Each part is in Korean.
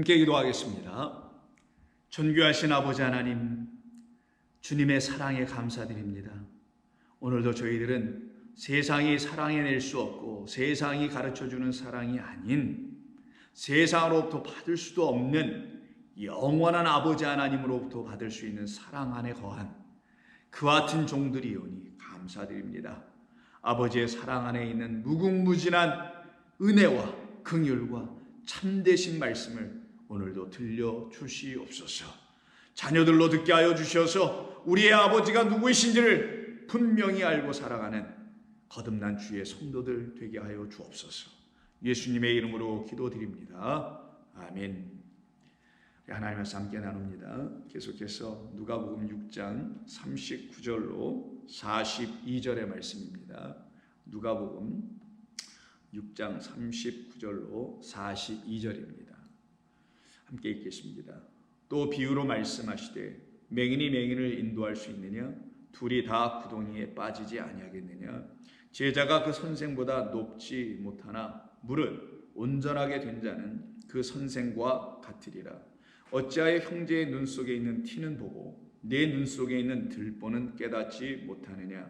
함께 기도하겠습니다. 존귀하신 아버지 하나님, 주님의 사랑에 감사드립니다. 오늘도 저희들은 세상이 사랑해낼 수 없고 세상이 가르쳐주는 사랑이 아닌 세상으로부터 받을 수도 없는 영원한 아버지 하나님으로부터 받을 수 있는 사랑 안에 거한 그와 같은 종들이오니 감사드립니다. 아버지의 사랑 안에 있는 무궁무진한 은혜와 긍휼과 참되신 말씀을 오늘도 들려주시옵소서. 자녀들로 듣게 하여 주셔서 우리의 아버지가 누구이신지를 분명히 알고 살아가는 거듭난 주의 성도들 되게 하여 주옵소서. 예수님의 이름으로 기도드립니다. 아멘. 하나님 말씀 함께 나눕니다. 계속해서 누가복음 6장 39절로 42절의 말씀입니다. 누가복음 6장 39절로 42절입니다. 함께 읽겠습니다. 또 비유로 말씀하시되 맹인이 맹인을 인도할 수 있느냐? 둘이 다 구덩이에 빠지지 아니하겠느냐? 제자가 그 선생보다 높지 못하나 무릇 온전하게 된 자는 그 선생과 같으리라. 어찌하여 형제의 눈 속에 있는 티는 보고 내 눈 속에 있는 들보는 깨닫지 못하느냐?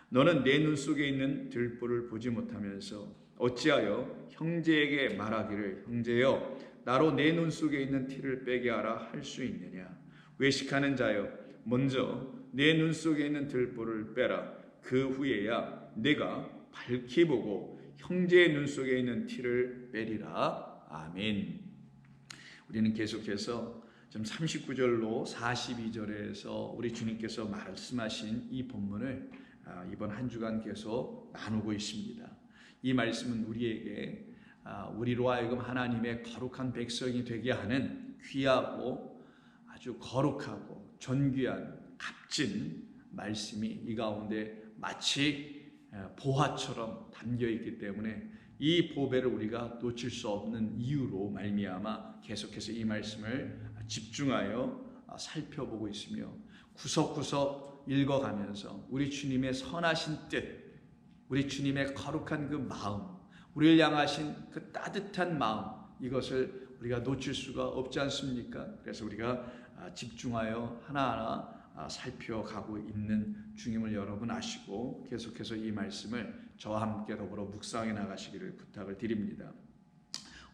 너는 내 눈 속에 있는 들보를 보지 못하면서 어찌하여 형제에게 말하기를 형제여 나로 내 눈 속에 있는 티를 빼게 하라 할 수 있느냐? 외식하는 자여 먼저 내 눈 속에 있는 들보를 빼라. 그 후에야 내가 밝히 보고 형제의 눈 속에 있는 티를 빼리라. 아멘. 우리는 계속해서 지금 39절로 42절에서 우리 주님께서 말씀하신 이 본문을 이번 한 주간 계속 나누고 있습니다. 이 말씀은 우리에게 우리로 하여금 하나님의 거룩한 백성이 되게 하는 귀하고 아주 거룩하고 존귀한 값진 말씀이 이 가운데 마치 보화처럼 담겨 있기 때문에 이 보배를 우리가 놓칠 수 없는 이유로 말미암아 계속해서 이 말씀을 집중하여 살펴보고 있으며 구석구석 읽어가면서 우리 주님의 선하신 뜻, 우리 주님의 거룩한 그 마음, 우리를 향하신 그 따뜻한 마음, 이것을 우리가 놓칠 수가 없지 않습니까? 그래서 우리가 집중하여 하나하나 살펴가고 있는 중임을 여러분 아시고 계속해서 이 말씀을 저와 함께 더불어 묵상해 나가시기를 부탁을 드립니다.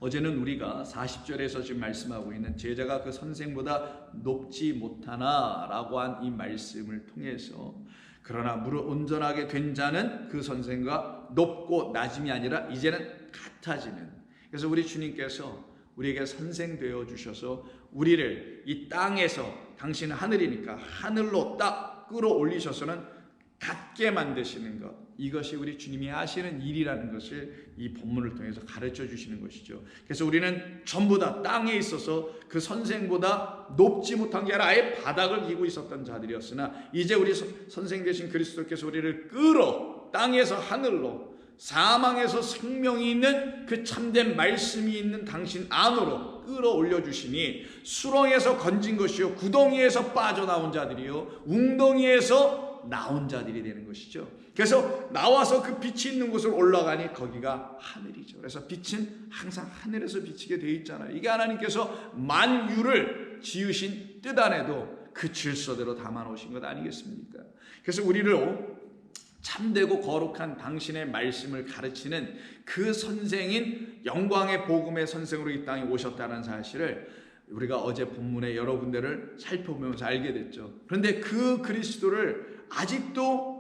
어제는 우리가 40절에서 지금 말씀하고 있는 제자가 그 선생보다 높지 못하나 라고 한 이 말씀을 통해서 그러나 무릇 온전하게 된 자는 그 선생과 높고 낮음이 아니라 이제는 같아지는, 그래서 우리 주님께서 우리에게 선생 되어 주셔서 우리를 이 땅에서 당신은 하늘이니까 하늘로 딱 끌어올리셔서는 같게 만드시는 것, 이것이 우리 주님이 하시는 일이라는 것을 이 본문을 통해서 가르쳐 주시는 것이죠. 그래서 우리는 전부 다 땅에 있어서 그 선생보다 높지 못한 게 아니라 아예 바닥을 기고 있었던 자들이었으나 이제 우리 선생 되신 그리스도께서 우리를 끌어 땅에서 하늘로, 사망에서 생명이 있는 그 참된 말씀이 있는 당신 안으로 끌어올려 주시니 수렁에서 건진 것이요 구덩이에서 빠져나온 자들이요 웅덩이에서 나온 자들이 되는 것이죠. 그래서 나와서 그 빛이 있는 곳으로 올라가니 거기가 하늘이죠. 그래서 빛은 항상 하늘에서 비치게 되어 있잖아요. 이게 하나님께서 만유를 지으신 뜻 안에도 그 질서대로 담아 놓으신 것 아니겠습니까? 그래서 우리를 참되고 거룩한 당신의 말씀을 가르치는 그 선생인 영광의 복음의 선생으로 이 땅에 오셨다는 사실을 우리가 어제 본문의 여러 군데를 살펴보면서 알게 됐죠. 그런데 그 그리스도를 아직도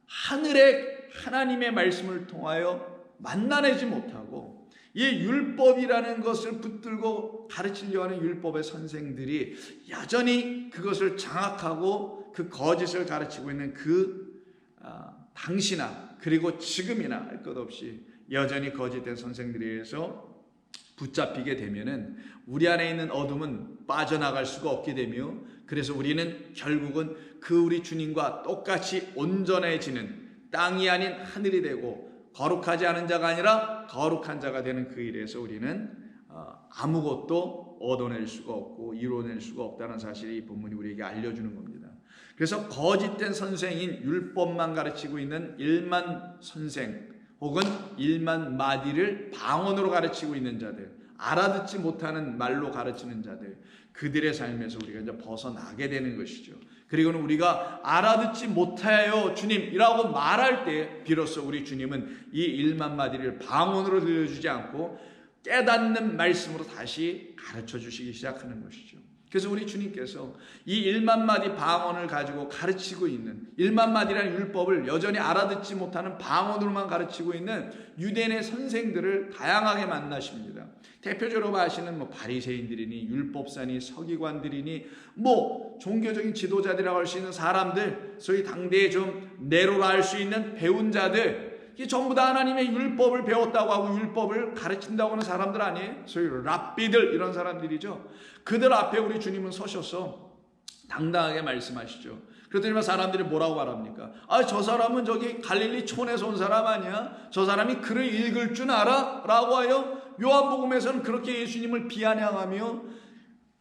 하늘의 하나님의 말씀을 통하여 만나내지 못하고 이 율법이라는 것을 붙들고 가르치려고 하는 율법의 선생들이 여전히 그것을 장악하고 그 거짓을 가르치고 있는 그 당시나 그리고 지금이나 할 것 없이 여전히 거짓된 선생들에 의해서 붙잡히게 되면은 우리 안에 있는 어둠은 빠져나갈 수가 없게 되며, 그래서 우리는 결국은 그 우리 주님과 똑같이 온전해지는 땅이 아닌 하늘이 되고 거룩하지 않은 자가 아니라 거룩한 자가 되는 그 일에서 우리는 아무것도 얻어낼 수가 없고 이뤄낼 수가 없다는 사실을 이 본문이 우리에게 알려주는 겁니다. 그래서 거짓된 선생인 율법만 가르치고 있는 일만 선생 혹은 일만 마디를 방언으로 가르치고 있는 자들, 알아듣지 못하는 말로 가르치는 자들, 그들의 삶에서 우리가 이제 벗어나게 되는 것이죠. 그리고는 우리가 알아듣지 못해요 주님이라고 말할 때 비로소 우리 주님은 이 1만 마디를 방언으로 들려주지 않고 깨닫는 말씀으로 다시 가르쳐 주시기 시작하는 것이죠. 그래서 우리 주님께서 이 1만 마디 방언을 가지고 가르치고 있는, 1만 마디라는 율법을 여전히 알아듣지 못하는 방언으로만 가르치고 있는 유대인의 선생들을 다양하게 만나십니다. 대표적으로 아시는 바리새인들이니 율법사니 서기관들이니 종교적인 지도자들이라고 할 수 있는 사람들, 소위 당대에 좀 네로라 할 수 있는 배운 자들, 이 전부 다 하나님의 율법을 배웠다고 하고 율법을 가르친다고 하는 사람들 아니에요? 소위 랍비들, 이런 사람들이죠. 그들 앞에 우리 주님은 서셔서 당당하게 말씀하시죠. 그랬더니 사람들이 뭐라고 말합니까? 저 사람은 저기 갈릴리 촌에서 온 사람 아니야? 저 사람이 글을 읽을 줄 알아? 라고 하여 요한복음에서는 그렇게 예수님을 비아냥하며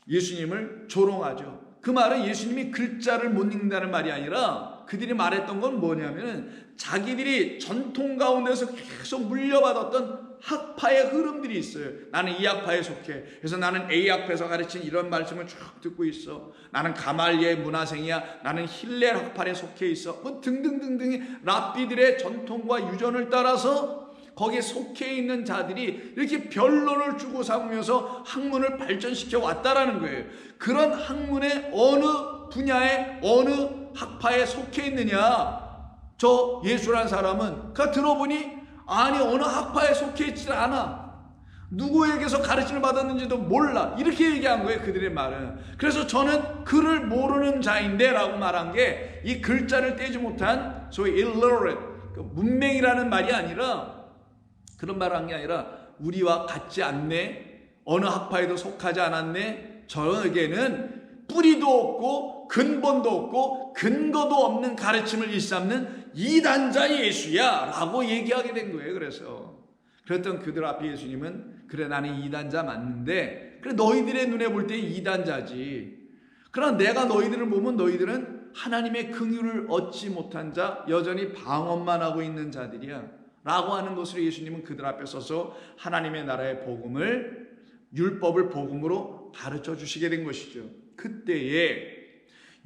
예수님을 조롱하죠. 그 말은 예수님이 글자를 못 읽는다는 말이 아니라 그들이 말했던 건 뭐냐면은 자기들이 전통 가운데서 계속 물려받았던 학파의 흐름들이 있어요. 나는 이 학파에 속해. 그래서 나는 A 학파에서 가르친 이런 말씀을 쭉 듣고 있어. 나는 가말리엘 문화생이야. 나는 힐렐 학파에 속해 있어. 등등등등의 랍비들의 전통과 유전을 따라서 거기에 속해 있는 자들이 이렇게 변론을 주고 삼으면서 학문을 발전시켜 왔다라는 거예요. 그런 학문의 어느 분야에 어느 학파에 속해 있느냐? 저 예수라는 사람은 들어보니 아니 어느 학파에 속해 있지 않아. 누구에게서 가르침을 받았는지도 몰라. 이렇게 얘기한 거예요, 그들의 말은. 그래서 저는 글을 모르는 자인데 라고 말한 게 이 글자를 떼지 못한 소위 illiterate, 문맹이라는 말이 아니라 그런 말을 한 게 아니라 우리와 같지 않네, 어느 학파에도 속하지 않았네, 저에게는 뿌리도 없고 근본도 없고 근거도 없는 가르침을 일삼는 이단자 예수야 라고 얘기하게 된 거예요. 그래서 그랬던 그들 앞에 예수님은 그래 나는 이단자 맞는데 그래 너희들의 눈에 볼 때 이단자지. 그러나 내가 너희들을 보면 너희들은 하나님의 긍휼을 얻지 못한 자, 여전히 방언만 하고 있는 자들이야 라고 하는 것으로 예수님은 그들 앞에 서서 하나님의 나라의 복음을, 율법을 복음으로 가르쳐 주시게 된 것이죠. 그때에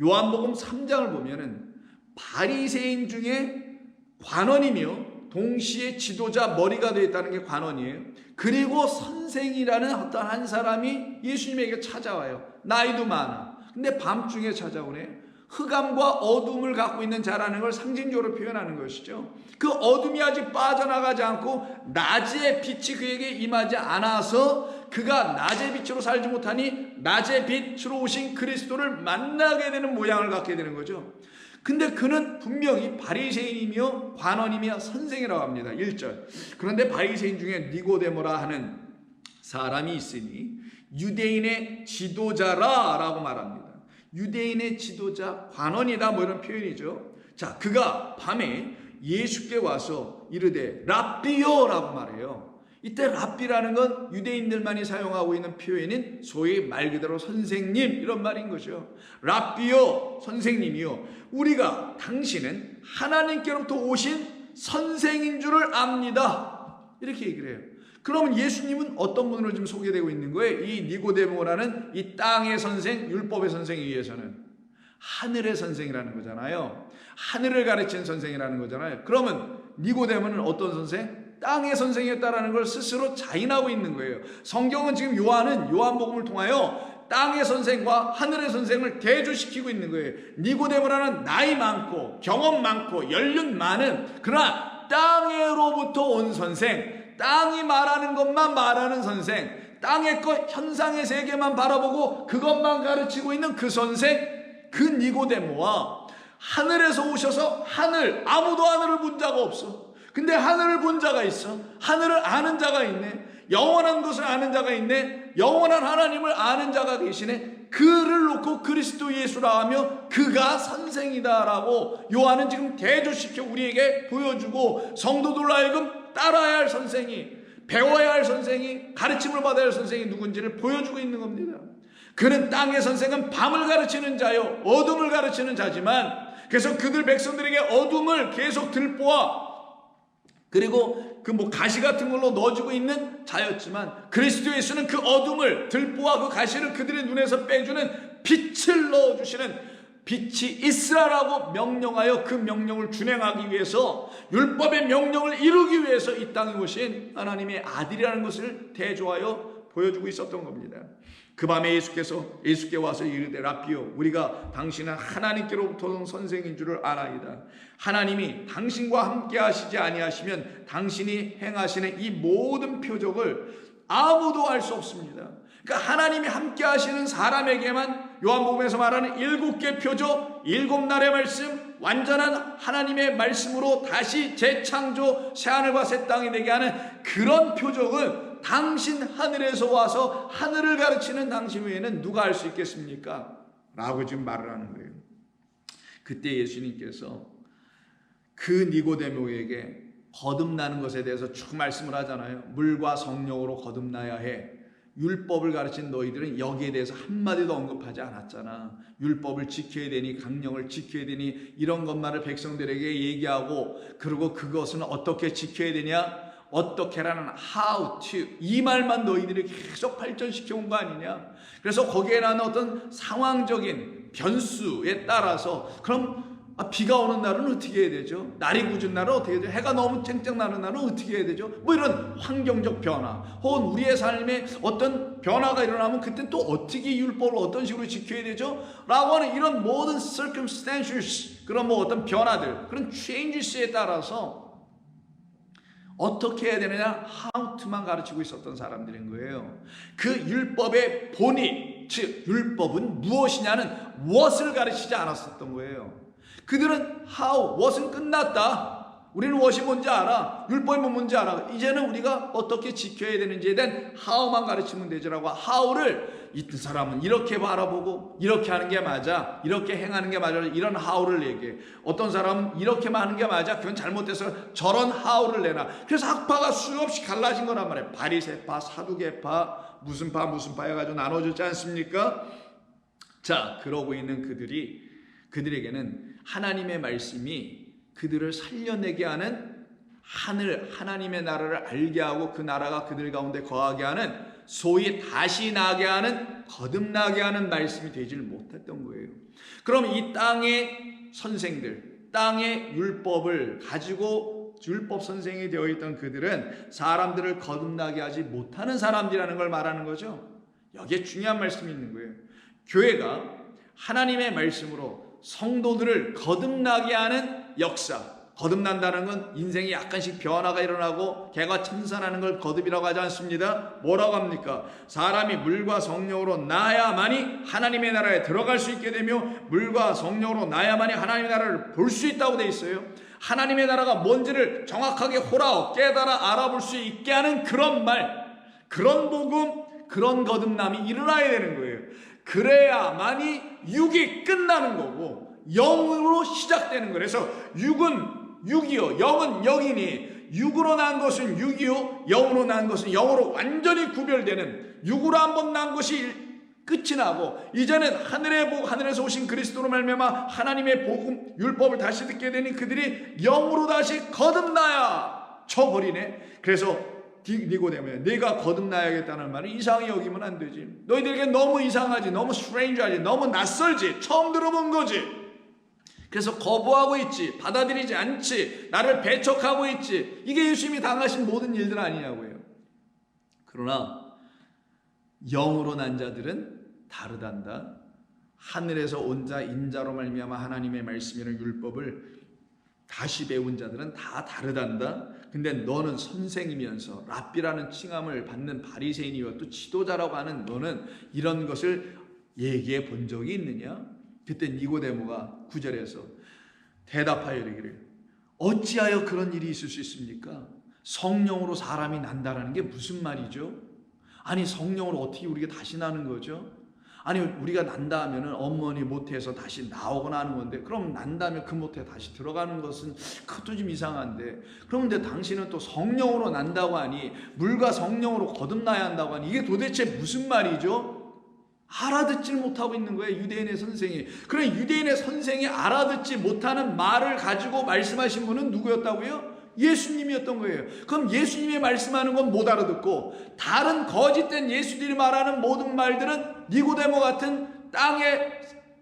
요한복음 3장을 보면은 바리새인 중에 관원이며 동시에 지도자 머리가 되어 있다는 게 관원이에요. 그리고 선생이라는 어떤 한 사람이 예수님에게 찾아와요. 나이도 많아. 근데 밤중에 찾아오네. 흑암과 어둠을 갖고 있는 자라는 걸 상징적으로 표현하는 것이죠. 그 어둠이 아직 빠져나가지 않고 낮의 빛이 그에게 임하지 않아서 그가 낮의 빛으로 살지 못하니 낮의 빛으로 오신 그리스도를 만나게 되는 모양을 갖게 되는 거죠. 근데 그는 분명히 바리새인이며 관원이며 선생이라고 합니다. 1절. 그런데 바리새인 중에 니고데모라 하는 사람이 있으니 유대인의 지도자라 라고 말합니다. 유대인의 지도자, 관원이다 이런 표현이죠. 자, 그가 밤에 예수께 와서 이르되 랍비요 라고 말해요. 이때 랍비라는 건 유대인들만이 사용하고 있는 표현인 소위 말 그대로 선생님 이런 말인 거죠. 랍비요, 선생님이요, 우리가 당신은 하나님께로부터 오신 선생인 줄을 압니다. 이렇게 얘기를 해요. 그러면 예수님은 어떤 분으로 지금 소개되고 있는 거예요? 이 니고데모라는 이 땅의 선생, 율법의 선생에 의해서는 하늘의 선생이라는 거잖아요. 하늘을 가르치는 선생이라는 거잖아요. 그러면 니고데모는 어떤 선생? 땅의 선생이었다라는 걸 스스로 자인하고 있는 거예요. 성경은 지금 요한복음을 통하여 땅의 선생과 하늘의 선생을 대조시키고 있는 거예요. 니고데모라는 나이 많고 경험 많고 연륜 많은, 그러나 땅으로부터 온 선생, 땅이 말하는 것만 말하는 선생, 땅의 것 현상의 세계만 바라보고 그것만 가르치고 있는 그 선생, 그 니고데모와 하늘에서 오셔서 아무도 하늘을 본 자가 없어. 근데 하늘을 본 자가 있어. 하늘을 아는 자가 있네. 영원한 것을 아는 자가 있네. 영원한 하나님을 아는 자가 계시네. 그를 놓고 그리스도 예수라 하며 그가 선생이다라고 요한은 지금 대조시켜 우리에게 보여주고, 성도들로 하여금 따라야 할 선생이, 배워야 할 선생이, 가르침을 받아야 할 선생이 누군지를 보여주고 있는 겁니다. 그는 땅의 선생은 밤을 가르치는 자요, 어둠을 가르치는 자지만, 그래서 그들 백성들에게 어둠을 계속 들보아 그리고 그 가시 같은 걸로 넣어주고 있는 자였지만 그리스도 예수는 그 어둠을, 들보와 그 가시를 그들의 눈에서 빼주는 빛을 넣어주시는, 빛이 있으라라고 명령하여 그 명령을 준행하기 위해서, 율법의 명령을 이루기 위해서 이 땅에 오신 하나님의 아들이라는 것을 대조하여 보여주고 있었던 겁니다. 그 밤에 예수께 와서 이르되 라피오, 우리가 당신은 하나님께로부터 온 선생인 줄을 아나이다. 하나님이 당신과 함께 하시지 아니하시면 당신이 행하시는 이 모든 표적을 아무도 알 수 없습니다. 그러니까 하나님이 함께 하시는 사람에게만 요한복음에서 말하는 7개 표적, 7날의 말씀, 완전한 하나님의 말씀으로 다시 재창조, 새하늘과 새 땅이 되게 하는 그런 표적은 당신 하늘에서 와서 하늘을 가르치는 당신 외에는 누가 할 수 있겠습니까? 라고 지금 말을 하는 거예요. 그때 예수님께서 그 니고데모에게 거듭나는 것에 대해서 쭉 말씀을 하잖아요. 물과 성령으로 거듭나야 해. 율법을 가르친 너희들은 여기에 대해서 한마디도 언급하지 않았잖아. 율법을 지켜야 되니, 강령을 지켜야 되니, 이런 것만을 백성들에게 얘기하고, 그리고 그것은 어떻게 지켜야 되냐, 어떻게라는 how to, 이 말만 너희들이 계속 발전시켜 온 거 아니냐. 그래서 거기에 나는 어떤 상황적인 변수에 따라서, 그럼 비가 오는 날은 어떻게 해야 되죠? 날이 굳은 날은 어떻게 해야 되죠? 해가 너무 쨍쨍 나는 날은 어떻게 해야 되죠? 뭐 이런 환경적 변화, 혹은 우리의 삶에 어떤 변화가 일어나면 그때 또 어떻게 율법을 어떤 식으로 지켜야 되죠? 라고 하는 이런 모든 circumstances, 그런 뭐 어떤 변화들, 그런 changes에 따라서 어떻게 해야 되느냐, how to만 가르치고 있었던 사람들인 거예요. 그 율법의 본의, 즉 율법은 무엇이냐는 what을 가르치지 않았었던 거예요. 그들은 how, what은 끝났다. 우리는 what이 뭔지 알아. 율법이 뭔지 알아. 이제는 우리가 어떻게 지켜야 되는지에 대한 how만 가르치면 되지라고, how를 이 사람은 이렇게 바라보고 이렇게 하는 게 맞아, 이렇게 행하는 게 맞아, 이런 how를 얘기해. 어떤 사람은 이렇게만 하는 게 맞아, 그건 잘못돼서 저런 how를 내놔. 그래서 학파가 수없이 갈라진 거란 말이에요. 바리새파, 사두개파, 무슨 파 해가지고 나눠졌지 않습니까? 자, 그러고 있는 그들에게는 하나님의 말씀이 그들을 살려내게 하는, 하나님의 나라를 알게 하고 그 나라가 그들 가운데 거하게 하는, 소위 다시 나게 하는, 거듭나게 하는 말씀이 되지를 못했던 거예요. 그럼 이 땅의 선생들, 땅의 율법을 가지고 율법 선생이 되어 있던 그들은 사람들을 거듭나게 하지 못하는 사람들이라는 걸 말하는 거죠. 여기에 중요한 말씀이 있는 거예요. 교회가 하나님의 말씀으로 성도들을 거듭나게 하는 역사, 거듭난다는 건 인생이 약간씩 변화가 일어나고 개가 참선하는 걸 거듭이라고 하지 않습니다. 뭐라고 합니까? 사람이 물과 성령으로 나야만이 하나님의 나라에 들어갈 수 있게 되며, 물과 성령으로 나야만이 하나님의 나라를 볼 수 있다고 돼 있어요. 하나님의 나라가 뭔지를 정확하게 호라오 깨달아 알아볼 수 있게 하는 그런 말, 그런 복음, 그런 거듭남이 일어나야 되는 거예요. 그래야만이 육이 끝나는 거고 영으로 시작되는 거예요. 그래서 육은 육이요, 영은 영이니, 육으로 난 것은 육이요, 영으로 난 것은 영으로 완전히 구별되는, 육으로 한번 난 것이 끝이 나고 이제는 하늘에서 오신 그리스도로 말미암아 하나님의 복음, 율법을 다시 듣게 되니 그들이 영으로 다시 거듭나야 쳐버리네. 그래서 니고데모야, 내가 거듭나야겠다는 말을 이상히 여기면 안 되지. 너희들에게 너무 이상하지, 너무 스트레인지하지, 너무 낯설지, 처음 들어본 거지. 그래서 거부하고 있지, 받아들이지 않지, 나를 배척하고 있지. 이게 예수님이 당하신 모든 일들 아니냐고요. 그러나 영으로 난 자들은 다르단다. 하늘에서 온 자 인자로 말미암아 하나님의 말씀이라는 율법을 다시 배운 자들은 다 다르단다. 근데 너는 선생이면서 랍비라는 칭함을 받는 바리새인이요 또 지도자라고 하는 너는 이런 것을 얘기해 본 적이 있느냐? 그때 니고데모가 9절에서 대답하여 이르기를, 어찌하여 그런 일이 있을 수 있습니까? 성령으로 사람이 난다라는 게 무슨 말이죠? 아니, 성령으로 어떻게 우리가 다시 나는 거죠? 아니, 우리가 난다 하면은 어머니 모태에서 다시 나오거나 하는 건데, 그럼 난다면 그 모태에 다시 들어가는 것은 그것도 좀 이상한데, 그런데 당신은 또 성령으로 난다고 하니, 물과 성령으로 거듭나야 한다고 하니, 이게 도대체 무슨 말이죠? 알아듣질 못하고 있는 거예요, 유대인의 선생이. 그래, 유대인의 선생이 알아듣지 못하는 말을 가지고 말씀하신 분은 누구였다고요? 예수님이었던 거예요. 그럼 예수님이 말씀하는 건 못 알아듣고 다른 거짓된 예수들이 말하는 모든 말들은 니고데모 같은 땅의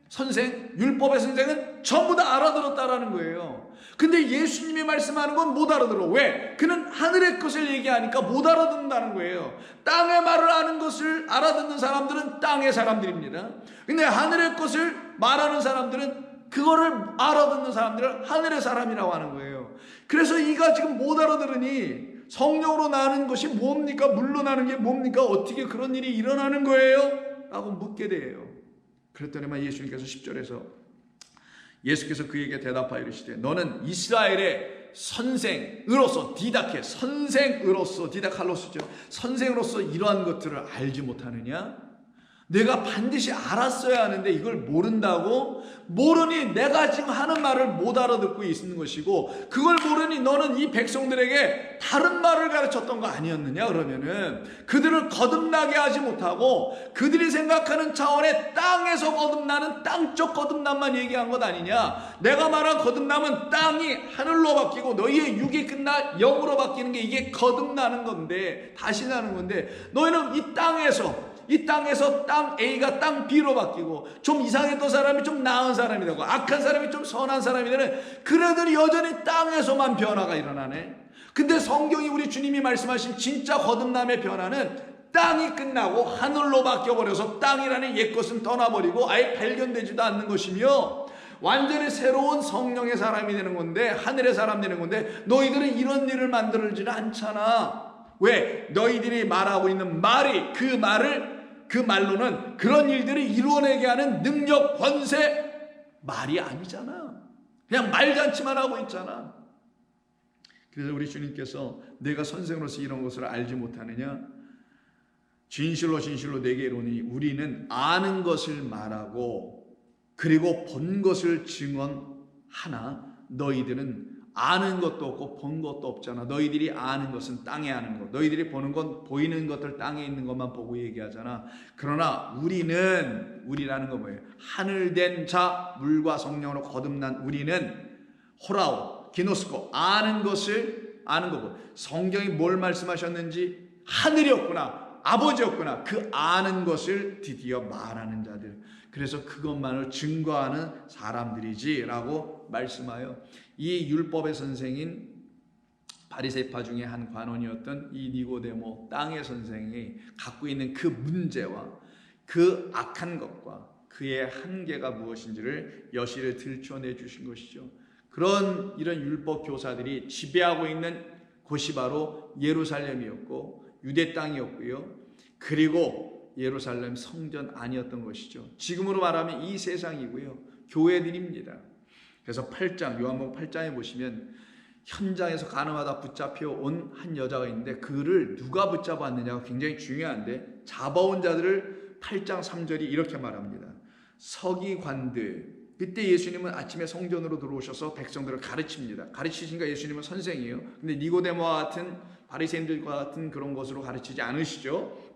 선생, 율법의 선생은 전부 다 알아들었다라는 거예요. 근데 예수님이 말씀하는 건 못 알아들어. 왜? 그는 하늘의 것을 얘기하니까 못 알아듣는다는 거예요. 땅의 말을 아는 것을 알아듣는 사람들은 땅의 사람들입니다. 근데 하늘의 것을 말하는 사람들은 그거를 알아듣는 사람들은 하늘의 사람이라고 하는 거예요. 그래서 이가 지금 못 알아들으니 성령으로 나는 것이 뭡니까? 물러나는 게 뭡니까? 어떻게 그런 일이 일어나는 거예요? 라고 묻게 돼요. 그랬더니만 예수님께서 10절에서 예수께서 그에게 대답하여 이르시되 너는 이스라엘의 선생으로서 디다칼로스죠. 선생으로서 이러한 것들을 알지 못하느냐? 내가 반드시 알았어야 하는데 이걸 모른다고? 모르니 내가 지금 하는 말을 못 알아듣고 있는 것이고 그걸 모르니 너는 이 백성들에게 다른 말을 가르쳤던 거 아니었느냐? 그러면은 그들을 거듭나게 하지 못하고 그들이 생각하는 차원의 땅에서 거듭나는 땅적 거듭남만 얘기한 것 아니냐? 내가 말한 거듭남은 땅이 하늘로 바뀌고 너희의 육이 끝나 영으로 바뀌는 게 이게 거듭나는 건데 다시 나는 건데 너희는 이 땅에서 땅 A가 땅 B로 바뀌고 좀 이상했던 사람이 좀 나은 사람이 되고 악한 사람이 좀 선한 사람이 되는 그래도 여전히 땅에서만 변화가 일어나네. 근데 성경이 우리 주님이 말씀하신 진짜 거듭남의 변화는 땅이 끝나고 하늘로 바뀌어버려서 땅이라는 옛것은 떠나버리고 아예 발견되지도 않는 것이며 완전히 새로운 성령의 사람이 되는 건데 하늘의 사람 되는 건데 너희들은 이런 일을 만들지는 않잖아. 왜? 너희들이 말하고 있는 말이 그 말로는 그런 일들을 이루어내게 하는 능력, 권세 말이 아니잖아. 그냥 말잔치만 하고 있잖아. 그래서 우리 주님께서 내가 선생으로서 이런 것을 알지 못하느냐? 진실로 내게 이르노니 우리는 아는 것을 말하고 그리고 본 것을 증언하나 너희들은 아는 것도 없고 본 것도 없잖아. 너희들이 아는 것은 땅에 아는 것, 너희들이 보는 건 보이는 것들 땅에 있는 것만 보고 얘기하잖아. 그러나 우리라는 건 뭐예요? 하늘된 자, 물과 성령으로 거듭난 우리는 호라오, 기노스코, 아는 거고 성경이 뭘 말씀하셨는지 하늘이었구나, 아버지였구나, 그 아는 것을 드디어 말하는 자들. 그래서 그것만을 증거하는 사람들이지라고 말씀하여 이 율법의 선생인 바리새파 중에 한 관원이었던 이 니고데모 땅의 선생이 갖고 있는 그 문제와 그 악한 것과 그의 한계가 무엇인지를 여실히 들춰내 주신 것이죠. 이런 율법 교사들이 지배하고 있는 곳이 바로 예루살렘이었고 유대 땅이었고요. 그리고 예루살렘 성전 아니었던 것이죠. 지금으로 말하면 이 세상이고요. 교회들입니다. 그래서 요한복음 8장에 보시면 현장에서 가늠하다 붙잡혀 온 한 여자가 있는데 그를 누가 붙잡았느냐가 굉장히 중요한데 잡아온 자들을 8장 3절이 이렇게 말합니다. 서기관들, 그때 예수님은 아침에 성전으로 들어오셔서 백성들을 가르칩니다. 가르치시니까 예수님은 선생이에요. 근데 니고데모와 같은 바리새인들과 같은 그런 것으로 가르치지 않으시죠.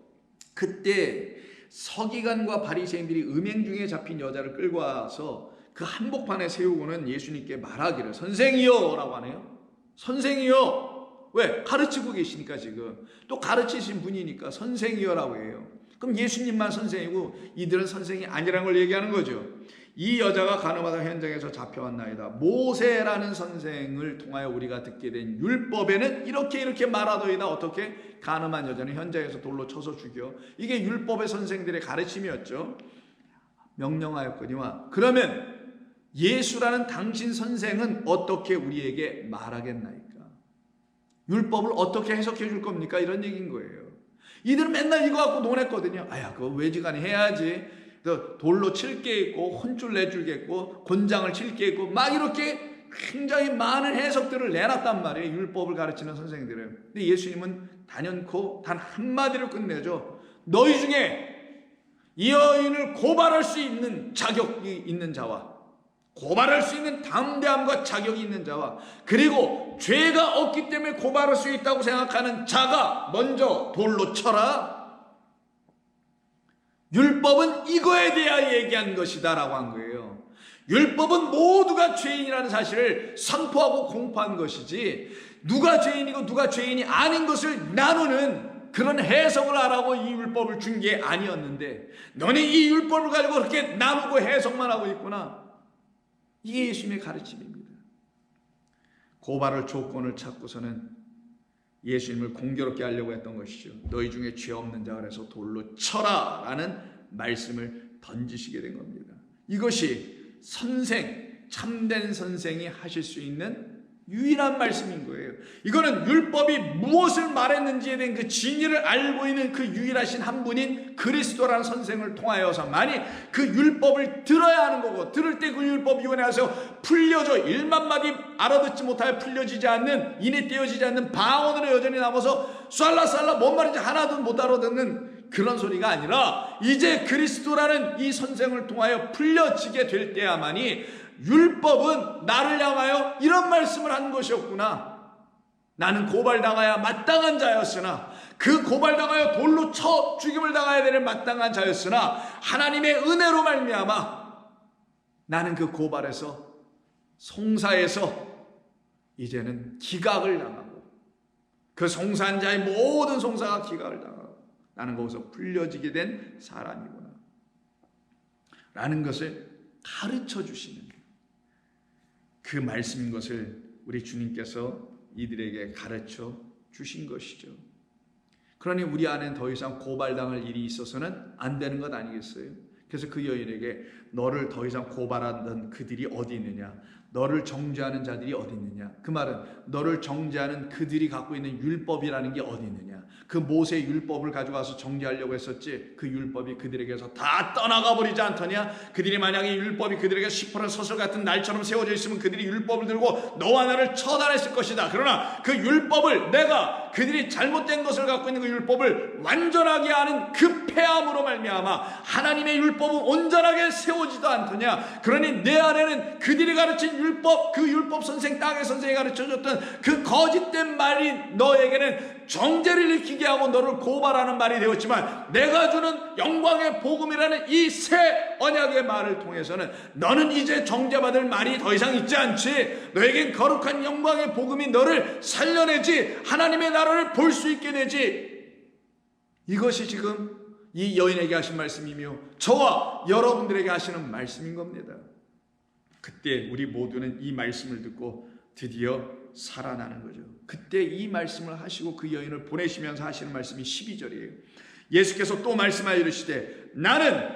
그때 서기관과 바리새인들이 음행 중에 잡힌 여자를 끌고 와서 그 한복판에 세우고는 예수님께 말하기를 선생이요 라고 하네요. 선생이요. 왜? 가르치고 계시니까 지금 또 가르치신 분이니까 선생이요 라고 해요. 그럼 예수님만 선생이고 이들은 선생이 아니라는 걸 얘기하는 거죠. 이 여자가 가늠하다 현장에서 잡혀왔나이다. 모세라는 선생을 통하여 우리가 듣게 된 율법에는 이렇게 말하더이다. 어떻게? 가늠한 여자는 현장에서 돌로 쳐서 죽여. 이게 율법의 선생들의 가르침이었죠. 명령하였거니와 그러면 예수라는 당신 선생은 어떻게 우리에게 말하겠나이까? 율법을 어떻게 해석해 줄 겁니까? 이런 얘기인 거예요. 이들은 맨날 이거 갖고 논했거든요. 그거 외지간에 해야지. 돌로 칠 게 있고 혼줄 내줄 게 있고 곤장을 칠 게 있고 막 이렇게 굉장히 많은 해석들을 내놨단 말이에요. 율법을 가르치는 선생들은. 근데 예수님은 단연코 단 한마디로 끝내죠. 너희 중에 이 여인을 고발할 수 있는 자격이 있는 자와 고발할 수 있는 담대함과 자격이 있는 자와 그리고 죄가 없기 때문에 고발할 수 있다고 생각하는 자가 먼저 돌로 쳐라. 율법은 이거에 대하여 얘기한 것이다 라고 한 거예요. 율법은 모두가 죄인이라는 사실을 선포하고 공포한 것이지 누가 죄인이고 누가 죄인이 아닌 것을 나누는 그런 해석을 하라고 이 율법을 준 게 아니었는데 너는 이 율법을 가지고 그렇게 나누고 해석만 하고 있구나. 이게 예수님의 가르침입니다. 고발할 조건을 찾고서는 예수님을 공교롭게 하려고 했던 것이죠. 너희 중에 죄 없는 자 그래서 돌로 쳐라 라는 말씀을 던지시게 된 겁니다. 이것이 참된 선생이 하실 수 있는 유일한 말씀인 거예요. 이거는 율법이 무엇을 말했는지에 대한 그 진리를 알고 있는 그 유일하신 한 분인 그리스도라는 선생을 통하여서만이 그 율법을 들어야 하는 거고, 들을 때 그 율법위원회 가서 풀려져 1만 마디 알아듣지 못하여 풀려지지 않는, 인이 떼어지지 않는 방언으로 여전히 남아서 쌀라쌀라 뭔 말인지 하나도 못 알아듣는 그런 소리가 아니라 이제 그리스도라는 이 선생을 통하여 풀려지게 될 때야만이 율법은 나를 향하여 이런 말씀을 한 것이었구나. 나는 고발당하여 마땅한 자였으나, 그 고발당하여 돌로 쳐 죽임을 당해야 되는 마땅한 자였으나 하나님의 은혜로 말미암아 나는 그 고발에서, 송사에서 이제는 기각을 당하고, 그 송사한 자의 모든 송사가 기각을 당하고 나는 거기서 풀려지게 된 사람이구나 라는 것을 가르쳐 주시는 그 말씀인 것을 우리 주님께서 이들에게 가르쳐 주신 것이죠. 그러니 우리 안엔 더 이상 고발당할 일이 있어서는 안 되는 것 아니겠어요? 그래서 그 여인에게 너를 더 이상 고발하던 그들이 어디 있느냐, 너를 정죄하는 자들이 어디 있느냐, 그 말은 너를 정죄하는 그들이 갖고 있는 율법이라는 게 어디 있느냐, 그 모세의 율법을 가져와서 정죄하려고 했었지 그 율법이 그들에게서 다 떠나가 버리지 않더냐. 그들이 만약에 율법이 그들에게 시퍼런 서슬 같은 날처럼 세워져 있으면 그들이 율법을 들고 너와 나를 처단했을 것이다. 그러나 그 율법을, 내가 그들이 잘못된 것을 갖고 있는 그 율법을 완전하게 하는 그 폐함으로 말미암아 하나님의 율법은 온전하게 세워지도 않더냐. 그러니 내 안에는 그들이 가르친 율법, 그 율법 선생, 땅의 선생이 가르쳐줬던 그 거짓된 말이 너에게는 정죄를 일으키게 하고 너를 고발하는 말이 되었지만, 내가 주는 영광의 복음이라는 이 새 언약의 말을 통해서는 너는 이제 정죄받을 말이 더 이상 있지 않지. 너에겐 거룩한 영광의 복음이 너를 살려내지, 하나님의 나라를 볼 수 있게 되지. 이것이 지금 이 여인에게 하신 말씀이며 저와 여러분들에게 하시는 말씀인 겁니다. 그때 우리 모두는 이 말씀을 듣고 드디어 살아나는 거죠. 그때 이 말씀을 하시고 그 여인을 보내시면서 하시는 말씀이 12절이에요. 예수께서 또 말씀하여 이르시되 나는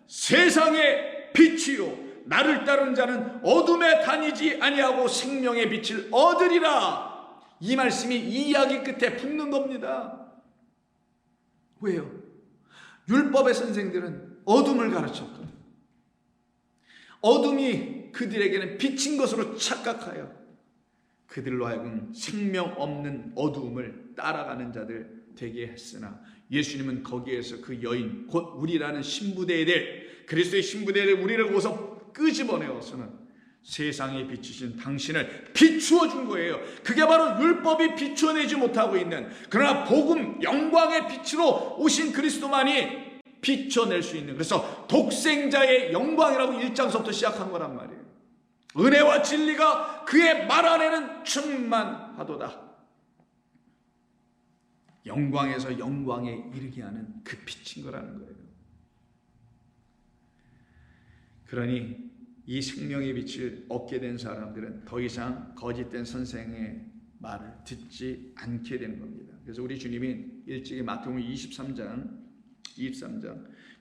세상의 빛이요 나를 따르는 자는 어둠에 다니지 아니하고 생명의 빛을 얻으리라. 이 말씀이 이 이야기 끝에 붙는 겁니다. 왜요? 율법의 선생들은 어둠을 가르쳤거든요. 어둠이 그들에게는 빛인 것으로 착각하여 그들로 하여금 생명 없는 어두움을 따라가는 자들 되게 했으나, 예수님은 거기에서 그 여인, 곧 우리라는 신부대에 그리스도의 신부대에 우리를 거기서 끄집어내어서는 세상에 비추신 당신을 비추어 준 거예요. 그게 바로 율법이 비추어내지 못하고 있는, 그러나 복음 영광의 빛으로 오신 그리스도만이 비춰낼 수 있는, 그래서 독생자의 영광이라고 1장서부터 시작한 거란 말이에요. 은혜와 진리가 그의 말 안에는 충만하도다. 영광에서 영광에 이르게 하는 그 빛인 거라는 거예요. 그러니 이 생명의 빛을 얻게 된 사람들은 더 이상 거짓된 선생의 말을 듣지 않게 되는 겁니다. 그래서 우리 주님이 일찍이 마태복음 23장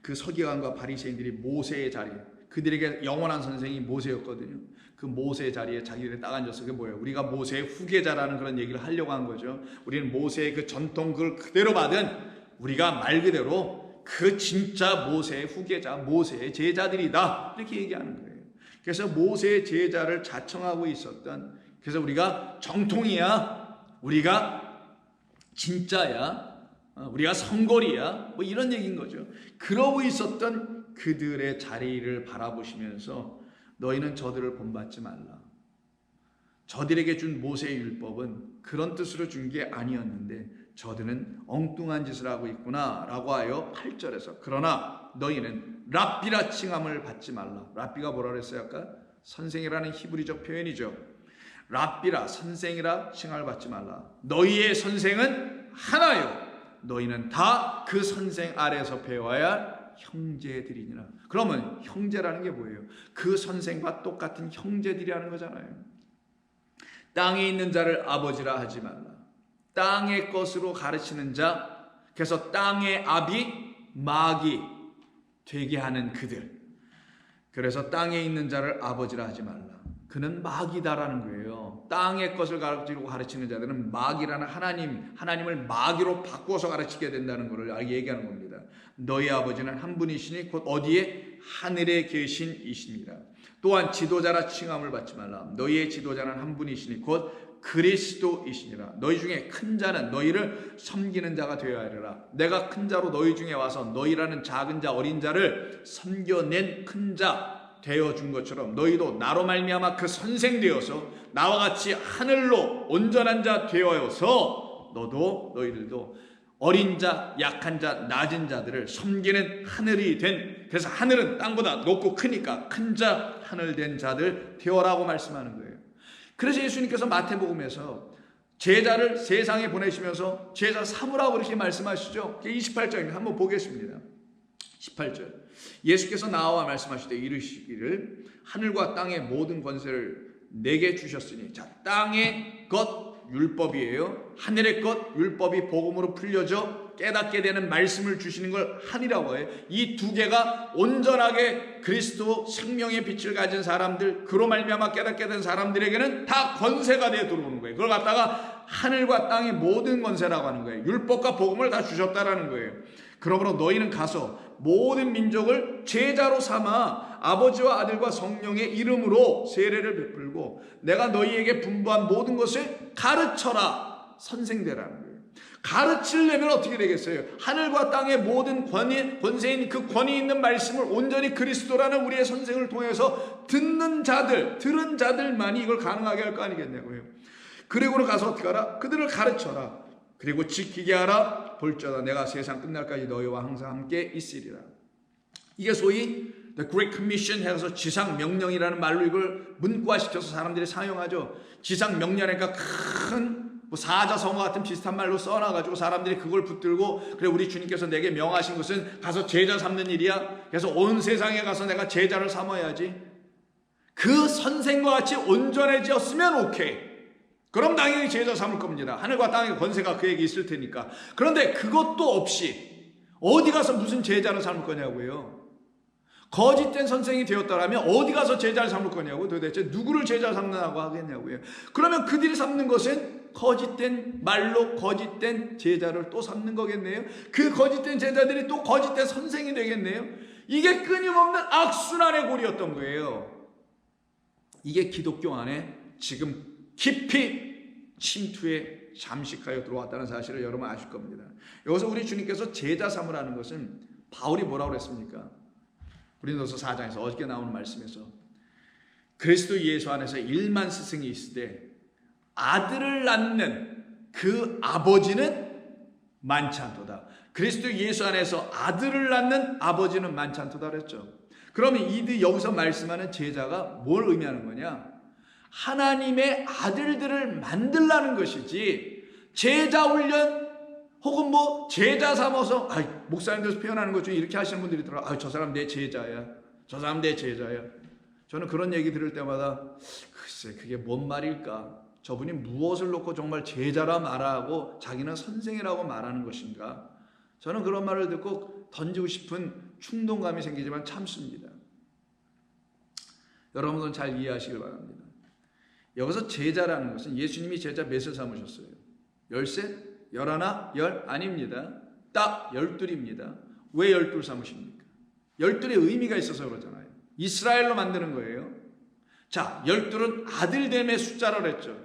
그 서기관과 바리새인들이 모세의 자리에, 그들에게 영원한 선생이 모세였거든요. 그 모세의 자리에 자기들이 딱 앉아서, 그게 뭐예요? 우리가 모세의 후계자라는 그런 얘기를 하려고 한 거죠. 우리는 모세의 그 전통 그걸 그대로 받은, 우리가 말 그대로 그 진짜 모세의 후계자, 모세의 제자들이다, 이렇게 얘기하는 거예요. 그래서 모세의 제자를 자청하고 있었던, 그래서 우리가 정통이야, 우리가 진짜야, 우리가 성골이야, 뭐 이런 얘기인 거죠. 그러고 있었던 그들의 자리를 바라보시면서 너희는 저들을 본받지 말라. 저들에게 준 모세의 율법은 그런 뜻으로 준 게 아니었는데 저들은 엉뚱한 짓을 하고 있구나 라고 하여 8절에서 그러나 너희는 랍비라 칭함을 받지 말라. 랍비가 뭐라 그랬어요? 아까 선생이라는 히브리적 표현이죠. 랍비라 선생이라 칭함을 받지 말라. 너희의 선생은 하나요. 너희는 다 그 선생 아래에서 배워야 할 형제들이니라. 그러면 형제라는 게 뭐예요? 그 선생과 똑같은 형제들이라는 거잖아요. 땅에 있는 자를 아버지라 하지 말라. 땅의 것으로 가르치는 자, 그래서 땅의 아비 마귀 되게 하는 그들. 그래서 땅에 있는 자를 아버지라 하지 말라. 그는 마귀다라는 거예요. 땅의 것을 가르치고 가르치는 자들은 마귀라는 하나님을 마귀로 바꾸어서 가르치게 된다는 것을 얘기하는 겁니다. 너희 아버지는 한 분이시니 곧 어디에? 하늘에 계신 이십니다. 또한 지도자라 칭함을 받지 말라. 너희의 지도자는 한 분이시니 곧 그리스도이시니라. 너희 중에 큰 자는 너희를 섬기는 자가 되어야 하리라. 내가 큰 자로 너희 중에 와서 너희라는 작은 자 어린 자를 섬겨낸 큰 자 되어준 것처럼 너희도 나로 말미암아 그 선생 되어서 나와 같이 하늘로 온전한 자 되어서 너희들도 어린 자, 약한 자, 낮은 자들을 섬기는 하늘이 된, 그래서 하늘은 땅보다 높고 크니까 큰 자, 하늘 된 자들 되어라고 말씀하는 거예요. 그래서 예수님께서 마태복음에서 제자를 세상에 보내시면서 제자 삼으라고 이렇게 말씀하시죠. 28절입니다. 한번 보겠습니다. 18절. 예수께서 나와 말씀하시되 이르시기를 하늘과 땅의 모든 권세를 내게 주셨으니, 자, 땅의 것 율법이에요. 하늘의 것 율법이 복음으로 풀려져 깨닫게 되는 말씀을 주시는 걸 하늘이라고 해요. 이 두 개가 온전하게 그리스도 생명의 빛을 가진 사람들, 그로 말미암아 깨닫게 된 사람들에게는 다 권세가 되어 들어오는 거예요. 그걸 갖다가 하늘과 땅의 모든 권세라고 하는 거예요. 율법과 복음을 다 주셨다라는 거예요. 그러므로 너희는 가서 모든 민족을 제자로 삼아 아버지와 아들과 성령의 이름으로 세례를 베풀고 내가 너희에게 분부한 모든 것을 가르쳐라. 선생되라는 거예요. 가르치려면 어떻게 되겠어요? 하늘과 땅의 모든 권세인 그 권위 있는 말씀을 온전히 그리스도라는 우리의 선생을 통해서 들은 자들만이 이걸 가능하게 할 거 아니겠냐고요. 그리고는 가서 어떻게 하라? 그들을 가르쳐라. 그리고 지키게 하라. 볼지어다 내가 세상 끝날까지 너희와 항상 함께 있으리라. 이게 소위 The Great Commission 해서 지상명령이라는 말로 이걸 문과시켜서 사람들이 사용하죠. 지상명령이니까 큰 사자성어 같은 비슷한 말로 써놔가지고 사람들이 그걸 붙들고, 그래 우리 주님께서 내게 명하신 것은 가서 제자 삼는 일이야. 그래서 온 세상에 가서 내가 제자를 삼아야지. 그 선생과 같이 온전해졌으면 오케이. 그럼 당연히 제자 삼을 겁니다. 하늘과 땅의 권세가 그에게 있을 테니까. 그런데 그것도 없이 어디 가서 무슨 제자를 삼을 거냐고요. 거짓된 선생이 되었다라면 어디 가서 제자를 삼을 거냐고. 도대체 누구를 제자 삼는다고 하겠냐고요. 그러면 그들이 삼는 것은 거짓된 말로 거짓된 제자를 또 삼는 거겠네요. 그 거짓된 제자들이 또 거짓된 선생이 되겠네요. 이게 끊임없는 악순환의 고리였던 거예요. 이게 기독교 안에 지금 깊이 침투에 잠식하여 들어왔다는 사실을 여러분 아실 겁니다. 여기서 우리 주님께서 제자 삼으라는 것은 바울이 뭐라고 그랬습니까? 고린도서 4장에서 어저께 나오는 말씀에서 그리스도 예수 안에서 1만 스승이 있을 때 아들을 낳는 그 아버지는 많지 않도다. 그리스도 예수 안에서 아들을 낳는 아버지는 많지 않도다 그랬죠. 그러면 이들 여기서 말씀하는 제자가 뭘 의미하는 거냐? 하나님의 아들들을 만들라는 것이지, 제자 훈련 혹은 제자 삼아서 목사님들에서 표현하는 것 중에 이렇게 하시는 분들이 있더라고요. 저 사람 내 제자야. 저 사람 내 제자야. 저는 그런 얘기 들을 때마다 글쎄 그게 뭔 말일까? 저분이 무엇을 놓고 정말 제자라 말하고 자기는 선생이라고 말하는 것인가? 저는 그런 말을 듣고 던지고 싶은 충동감이 생기지만 참습니다. 여러분은 잘 이해하시길 바랍니다. 여기서 제자라는 것은 예수님이 제자 몇을 삼으셨어요? 13? 11? 10? 아닙니다. 딱 12입니다. 왜 12 삼으십니까? 12의 의미가 있어서 그러잖아요. 이스라엘로 만드는 거예요. 자, 12는 아들됨의 숫자라고 했죠.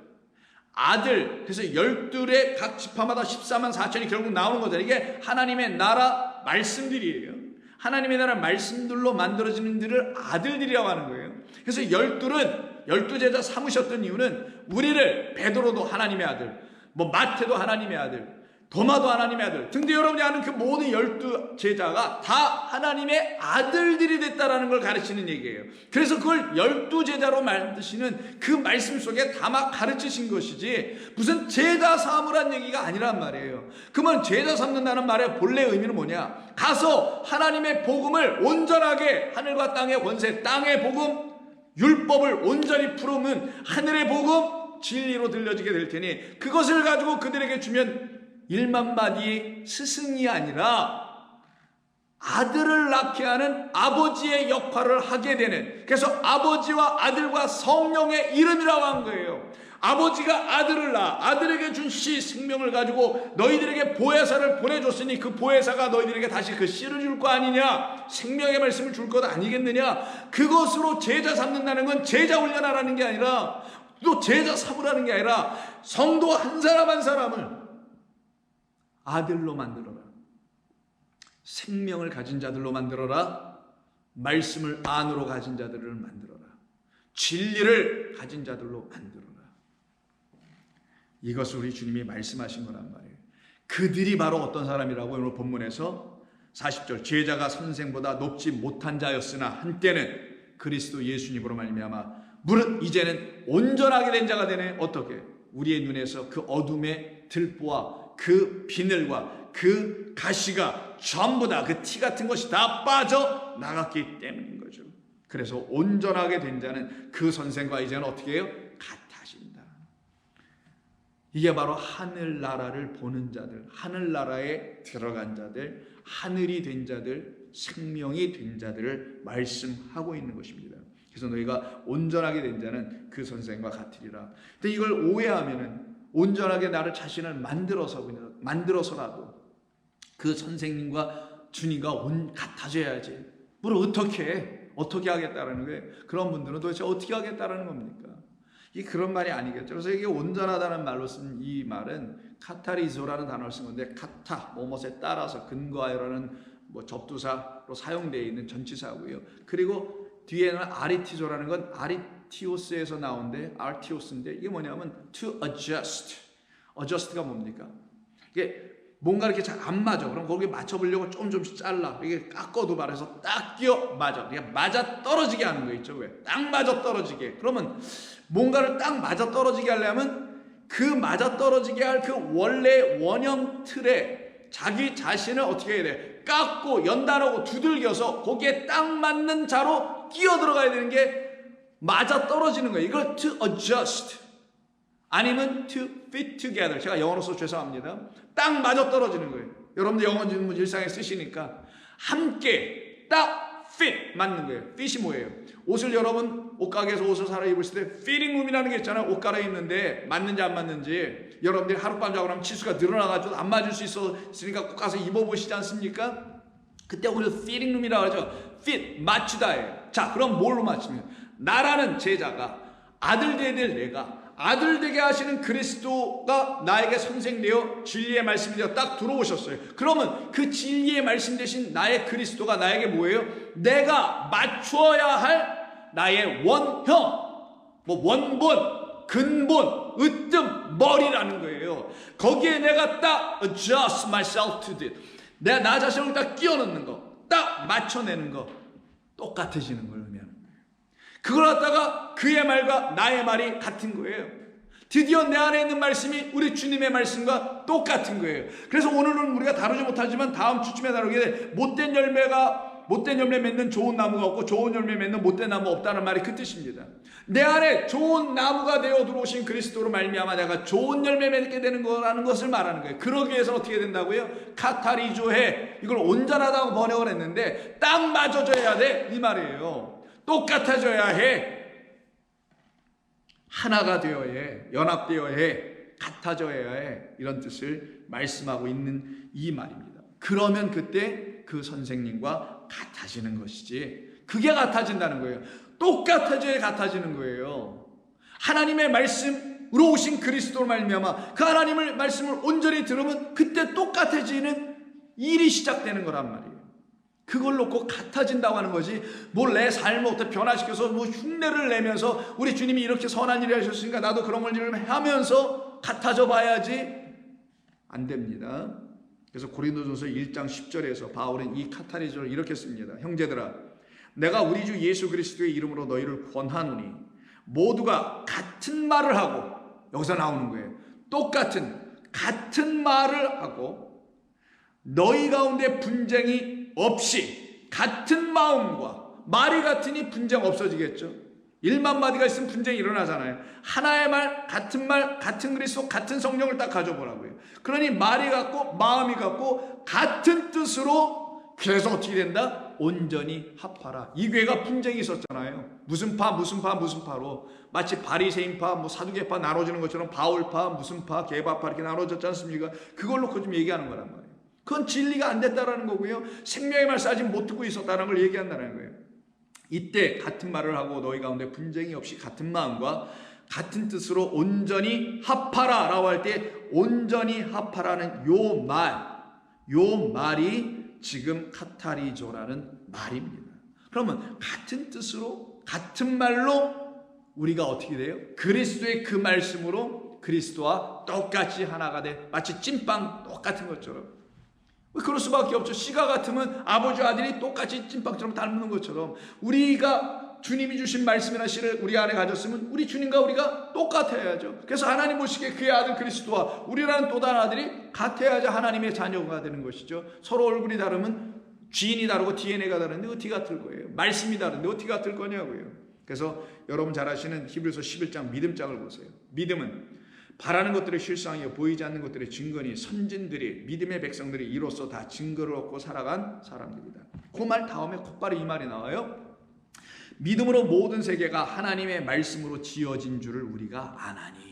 아들, 그래서 12의 각 지파마다 14만 4천이 결국 나오는 거잖아요. 이게 하나님의 나라 말씀들이에요. 하나님의 나라 말씀들로 만들어지는 들을 아들들이라고 하는 거예요. 그래서 12는 12제자 삼으셨던 이유는 우리를, 베드로도 하나님의 아들, 마태도 하나님의 아들, 도마도 하나님의 아들. 근데 여러분이 아는 그 모든 12 제자가 다 하나님의 아들들이 됐다라는 걸 가르치는 얘기예요. 그래서 그걸 12 제자로 만드시는 그 말씀 속에 담아 가르치신 것이지 무슨 제자 삼으란 얘기가 아니란 말이에요. 그러면 제자 삼는다는 말의 본래 의미는 뭐냐? 가서 하나님의 복음을 온전하게, 하늘과 땅의 권세, 땅의 복음, 율법을 온전히 풀어놓은 하늘의 복음, 진리로 들려지게 될 테니 그것을 가지고 그들에게 주면 1만 마디의 스승이 아니라 아들을 낳게 하는 아버지의 역할을 하게 되는, 그래서 아버지와 아들과 성령의 이름이라고 한 거예요. 아버지가 아들을 낳아 아들에게 준 씨 생명을 가지고 너희들에게 보혜사를 보내줬으니 그 보혜사가 너희들에게 다시 그 씨를 줄 거 아니냐, 생명의 말씀을 줄 것 아니겠느냐. 그것으로 제자 삼는다는 건 제자 훈련하라는 게 아니라, 또 제자 삼으라는 게 아니라 성도 한 사람 한 사람을 아들로 만들어라. 생명을 가진 자들로 만들어라. 말씀을 안으로 가진 자들을 만들어라. 진리를 가진 자들로 만들어라. 이것을 우리 주님이 말씀하신 거란 말이에요. 그들이 바로 어떤 사람이라고 오늘 본문에서 40절, 제자가 선생보다 높지 못한 자였으나 한때는 그리스도 예수님으로 말미암아 무릇 이제는 온전하게 된 자가 되네. 어떻게? 우리의 눈에서 그 어둠의 들보와 그 비늘과 그 가시가 전부 다, 그 티 같은 것이 다 빠져 나갔기 때문인 거죠. 그래서 온전하게 된 자는 그 선생과 이제는 어떻게 해요? 같아진다. 이게 바로 하늘나라를 보는 자들, 하늘나라에 들어간 자들, 하늘이 된 자들, 생명이 된 자들을 말씀하고 있는 것입니다. 그래서 너희가 온전하게 된 자는 그 선생과 같으리라. 근데 이걸 오해하면은 온전하게 나를 자신을 만들어서라도 그 선생님과 주님과 같아져야지. 뭘 어떻게 하겠다라는 거예요. 그런 분들은 도대체 어떻게 하겠다라는 겁니까? 이게 그런 말이 아니겠죠. 그래서 이게 온전하다는 말로 쓴 이 말은 카타리조라는 단어를 쓴 건데, 카타, 뭐뭇에 따라서 근거하여라는 접두사로 사용되어 있는 전치사고요. 그리고 뒤에는 아리티조라는 건 아리티오스에서 나온데, 아르티오스인데 이게 뭐냐면 to adjust. adjust가 뭡니까? 이게 뭔가 이렇게 잘 안 맞아. 그럼 거기에 맞춰보려고 조금씩 잘라. 이게 깎어도 말해서 딱 끼워 맞아. 그냥 맞아 떨어지게 하는 거 있죠. 왜? 딱 맞아 떨어지게. 그러면 뭔가를 딱 맞아 떨어지게 하려면 그 맞아 떨어지게 할 그 원래 원형 틀에 자기 자신을 어떻게 해야 돼? 깎고 연단하고 두들겨서 거기에 딱 맞는 자로 끼어 들어가야 되는 게 맞아 떨어지는 거예요. 이걸 to adjust 아니면 to fit together. 제가 영어로 써서 죄송합니다. 딱 맞아 떨어지는 거예요. 여러분들 영어 일상에 쓰시니까 함께 딱 fit 맞는 거예요. fit이 뭐예요? 옷을 여러분 옷가게에서 옷을 사러 입을 때 fitting room이라는 게 있잖아요. 옷 갈아입는데 맞는지 안 맞는지 여러분들이 하룻밤 자고 나면 치수가 늘어나가지고 안 맞을 수 있으니까 꼭 가서 입어보시지 않습니까? 그때 우리가 fitting room이라고 하죠. fit, 맞추다예요. 자, 그럼 뭘로 맞추면? 나라는 제자가 아들 되게 될 내가 아들 되게 하시는 그리스도가 나에게 선생되어 진리의 말씀이 되어 딱 들어오셨어요. 그러면 그 진리의 말씀 대신 나의 그리스도가 나에게 뭐예요? 내가 맞추어야 할 나의 원형, 원본, 근본, 으뜸, 머리라는 거예요. 거기에 내가 딱 adjust myself to it. 내가 나 자신을 딱 끼워 넣는 거, 딱 맞춰내는 거, 똑같아지는 걸 의미하는 거예요. 그걸 갖다가 그의 말과 나의 말이 같은 거예요. 드디어 내 안에 있는 말씀이 우리 주님의 말씀과 똑같은 거예요. 그래서 오늘은 우리가 다루지 못하지만 다음 주쯤에 다루게 될 못된 열매 맺는 좋은 나무가 없고 좋은 열매 맺는 못된 나무 없다는 말이 그 뜻입니다. 내 안에 좋은 나무가 되어 들어오신 그리스도로 말미암아 내가 좋은 열매 맺게 되는 거라는 것을 말하는 거예요. 그러기 위해서 어떻게 된다고요? 카타리조해. 이걸 온전하다고 번역을 했는데 딱 맞아져야 돼 이 말이에요. 똑같아져야 해. 하나가 되어야 해. 연합되어야 해. 같아져야 해. 이런 뜻을 말씀하고 있는 이 말입니다. 그러면 그때 그 선생님과 같아지는 것이지. 그게 같아진다는 거예요. 똑같아져야 같아지는 거예요. 하나님의 말씀으로 오신 그리스도로 말미암아 그 하나님의 말씀을 온전히 들으면 그때 똑같아지는 일이 시작되는 거란 말이에요. 그걸 놓고 같아진다고 하는 거지, 뭘 내 삶을 어떻게 변화시켜서 흉내를 내면서 우리 주님이 이렇게 선한 일을 하셨으니까 나도 그런 걸 하면서 같아져 봐야지, 안 됩니다. 그래서 고린도전서 1장 10절에서 바울은 이 카타리조를 이렇게 씁니다. 형제들아, 내가 우리 주 예수 그리스도의 이름으로 너희를 권하노니 모두가 같은 말을 하고, 여기서 나오는 거예요. 같은 말을 하고 너희 가운데 분쟁이 없이 같은 마음과, 말이 같으니 분쟁 없어지겠죠. 1만 마디가 있으면 분쟁이 일어나잖아요. 하나의 말, 같은 그리스도, 같은 성령을 딱 가져보라고요. 그러니 말이 같고 마음이 같고 같은 뜻으로, 그래서 어떻게 된다? 온전히 합하라. 이 교회가 분쟁이 있었잖아요. 무슨 파로 마치 바리새인파, 사두개파 나눠지는 것처럼 바울파, 무슨 파, 개바파 이렇게 나눠졌지 않습니까? 그걸 놓고 좀 얘기하는 거란 말이에요. 그건 진리가 안 됐다라는 거고요. 생명의 말 아직 못 듣고 있었다는 걸 얘기한다는 거예요. 이때 같은 말을 하고 너희 가운데 분쟁이 없이 같은 마음과 같은 뜻으로 온전히 합하라 라고 할 때, 온전히 합하라는 요 말이 지금 카타리조라는 말입니다. 그러면 같은 뜻으로, 같은 말로 우리가 어떻게 돼요? 그리스도의 그 말씀으로 그리스도와 똑같이 하나가 돼. 마치 찐빵 똑같은 것처럼. 그럴 수밖에 없죠. 씨가 같으면 아버지와 아들이 똑같이 찐빵처럼 닮는 것처럼, 우리가 주님이 주신 말씀이나 씨를 우리 안에 가졌으면 우리 주님과 우리가 똑같아야죠. 그래서 하나님 보시기에 그의 아들 그리스도와 우리라는 또 다른 아들이 같아야지 하나님의 자녀가 되는 것이죠. 서로 얼굴이 다르면 지인이 다르고 DNA가 다른데 어떻게 같을 거예요? 말씀이 다른데 어떻게 같을 거냐고요. 그래서 여러분 잘 아시는 히브리서 11장 믿음장을 보세요. 믿음은 바라는 것들의 실상이요 보이지 않는 것들의 증거니 선진들이, 믿음의 백성들이 이로써 다 증거를 얻고 살아간 사람들이다. 그 말 다음에 곧바로 이 말이 나와요. 믿음으로 모든 세계가 하나님의 말씀으로 지어진 줄을 우리가 아나니.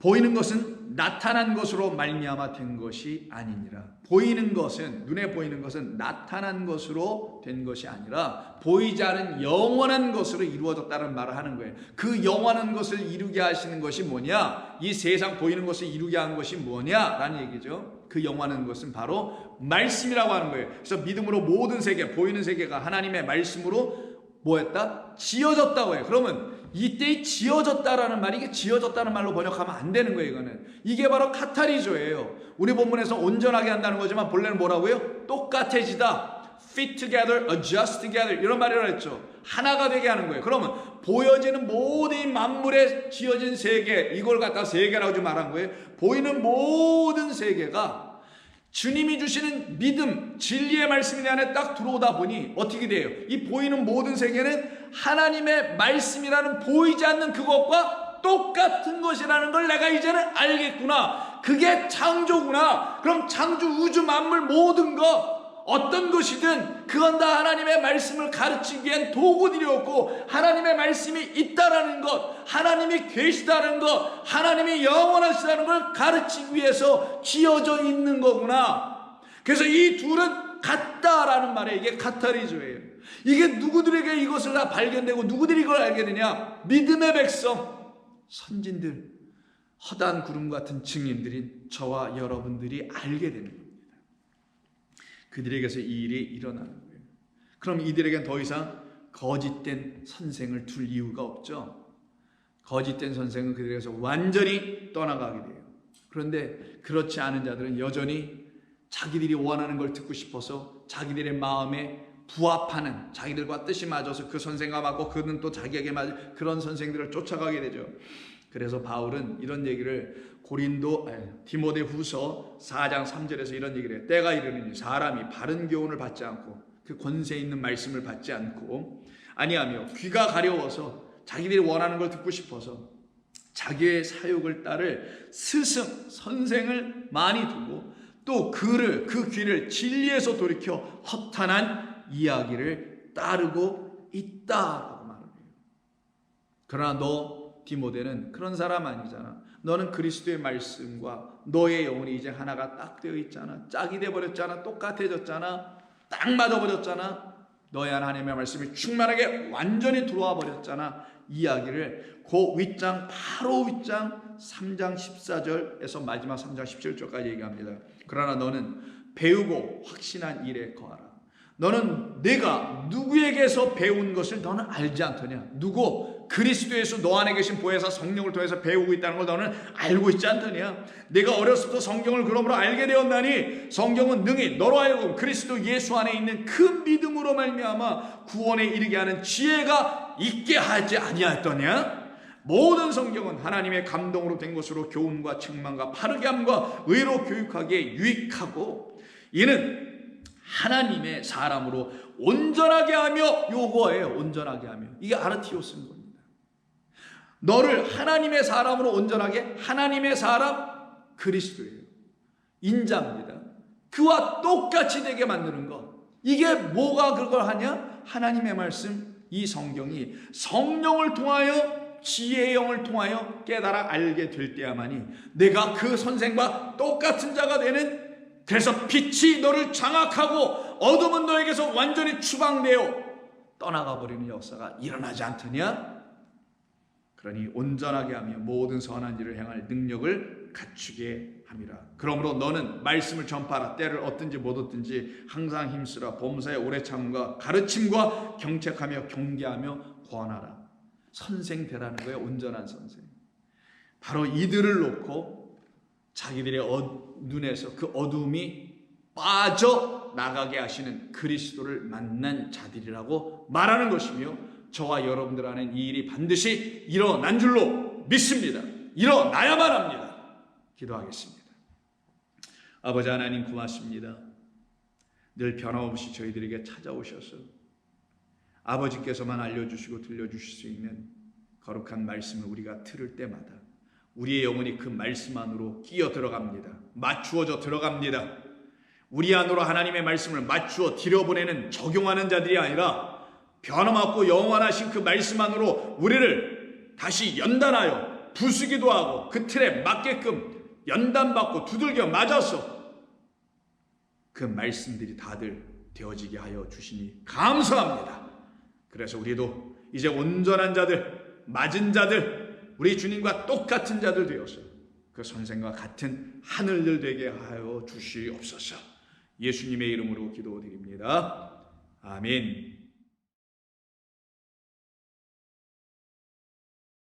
보이는 것은 나타난 것으로 말미암아 된 것이 아니니라. 보이는 것은, 눈에 보이는 것은 나타난 것으로 된 것이 아니라 보이지 않은 영원한 것으로 이루어졌다는 말을 하는 거예요. 그 영원한 것을 이루게 하시는 것이 뭐냐? 이 세상 보이는 것을 이루게 한 것이 뭐냐라는 얘기죠. 그 영원한 것은 바로 말씀이라고 하는 거예요. 그래서 믿음으로 모든 세계, 보이는 세계가 하나님의 말씀으로 뭐했다? 지어졌다고 해요. 그러면 이때 지어졌다라는 말이, 이게 지어졌다는 말로 번역하면 안 되는 거예요. 이거는, 이게 바로 카타리조예요. 우리 본문에서 온전하게 한다는 거지만 본래는 뭐라고요? 똑같아지다, fit together, adjust together, 이런 말이라고 했죠. 하나가 되게 하는 거예요. 그러면 보여지는 모든 만물에 지어진 세계, 이걸 갖다 세계라고 좀 말한 거예요. 보이는 모든 세계가 주님이 주시는 믿음, 진리의 말씀이 내 안에 딱 들어오다 보니 어떻게 돼요? 이 보이는 모든 세계는 하나님의 말씀이라는 보이지 않는 그것과 똑같은 것이라는 걸 내가 이제는 알겠구나. 그게 창조구나. 그럼 창조, 우주, 만물 모든 것, 어떤 것이든 그건 다 하나님의 말씀을 가르치기 위한 도구들이었고, 하나님의 말씀이 있다라는 것, 하나님이 계시다는 것, 하나님이 영원하시다는 걸 가르치기 위해서 지어져 있는 거구나. 그래서 이 둘은 같다라는 말에, 이게 카타리조예요. 이게 누구들에게 이것을 다 발견되고 누구들이 이걸 알게 되냐? 믿음의 백성, 선진들, 허다한 구름 같은 증인들인 저와 여러분들이 알게 되는 겁니다. 그들에게서 이 일이 일어나는 거예요. 그럼 이들에겐 더 이상 거짓된 선생을 둘 이유가 없죠. 거짓된 선생은 그들에게서 완전히 떠나가게 돼요. 그런데 그렇지 않은 자들은 여전히 자기들이 원하는 걸 듣고 싶어서 자기들의 마음에 부합하는, 자기들과 뜻이 맞아서 그 선생과 맞고 그는 또 자기에게 맞은 그런 선생들을 쫓아가게 되죠. 그래서 바울은 이런 얘기를 디모데 후서 4장 3절에서 이런 얘기를 해요. 때가 이르느니 사람이 바른 교훈을 받지 않고 그 권세 있는 말씀을 받지 않고 아니하며 귀가 가려워서 자기들이 원하는 걸 듣고 싶어서 자기의 사욕을 따를 스승, 선생을 많이 두고 또 그 귀를 진리에서 돌이켜 허탄한 이야기를 따르고 있다라고 말합니다. 그러나 너 디모데는 그런 사람 아니잖아. 너는 그리스도의 말씀과 너의 영혼이 이제 하나가 딱 되어 있잖아. 짝이 돼버렸잖아. 똑같아졌잖아. 딱 맞아버렸잖아. 너의 하나님의 말씀이 충만하게 완전히 들어와 버렸잖아. 이야기를 그 윗장, 바로 윗장 3장 14절에서 마지막 3장 17절까지 얘기합니다. 그러나 너는 배우고 확신한 일에 거하라. 너는 내가 누구에게서 배운 것을 너는 알지 않더냐? 누구? 그리스도에서 너 안에 계신 보혜사 성령을 통해서 배우고 있다는 걸 너는 알고 있지 않더냐? 내가 어렸을 때 성경을 그러므로 알게 되었나니 성경은 능히 너로 하여금 그리스도 예수 안에 있는 그 믿음으로 말미암아 구원에 이르게 하는 지혜가 있게 하지 아니하였더냐? 모든 성경은 하나님의 감동으로 된 것으로 교훈과 책망과 바르게 함과 의로 교육하기에 유익하고 이는 하나님의 사람으로 온전하게 하며 요거예요. 온전하게 하며. 이게 아르티오스인 겁니다. 너를 하나님의 사람으로 온전하게 하나님의 사람 그리스도예요. 인자입니다. 그와 똑같이 되게 만드는 것. 이게 뭐가 그걸 하냐? 하나님의 말씀 이 성경이 성령을 통하여 지혜의 영을 통하여 깨달아 알게 될 때야만이 내가 그 선생과 똑같은 자가 되는 그래서 빛이 너를 장악하고 어둠은 너에게서 완전히 추방되어 떠나가 버리는 역사가 일어나지 않더냐? 그러니 온전하게 하며 모든 선한 일을 행할 능력을 갖추게 함이라. 그러므로 너는 말씀을 전파하라. 때를 얻든지 못 얻든지 항상 힘쓰라. 범사에 오래 참음과 가르침과 경책하며 경계하며 권하라. 선생 되라는 거예요. 온전한 선생. 바로 이들을 놓고 자기들의 눈에서 그 어둠이 빠져나가게 하시는 그리스도를 만난 자들이라고 말하는 것이며 저와 여러분들 안에 이 일이 반드시 일어난 줄로 믿습니다. 일어나야만 합니다. 기도하겠습니다. 아버지 하나님 고맙습니다. 늘 변함없이 저희들에게 찾아오셔서 아버지께서만 알려주시고 들려주실 수 있는 거룩한 말씀을 우리가 들을 때마다 우리의 영혼이 그 말씀 안으로 끼어 들어갑니다. 맞추어져 들어갑니다. 우리 안으로 하나님의 말씀을 맞추어 들여보내는 적용하는 자들이 아니라 변함없고 영원하신 그 말씀 안으로 우리를 다시 연단하여 부수기도 하고 그 틀에 맞게끔 연단받고 두들겨 맞아서 그 말씀들이 다들 되어지게 하여 주시니 감사합니다. 그래서 우리도 이제 온전한 자들, 맞은 자들, 우리 주님과 똑같은 자들 되어서 그 선생과 같은 하늘들 되게 하여 주시옵소서. 예수님의 이름으로 기도드립니다. 아멘.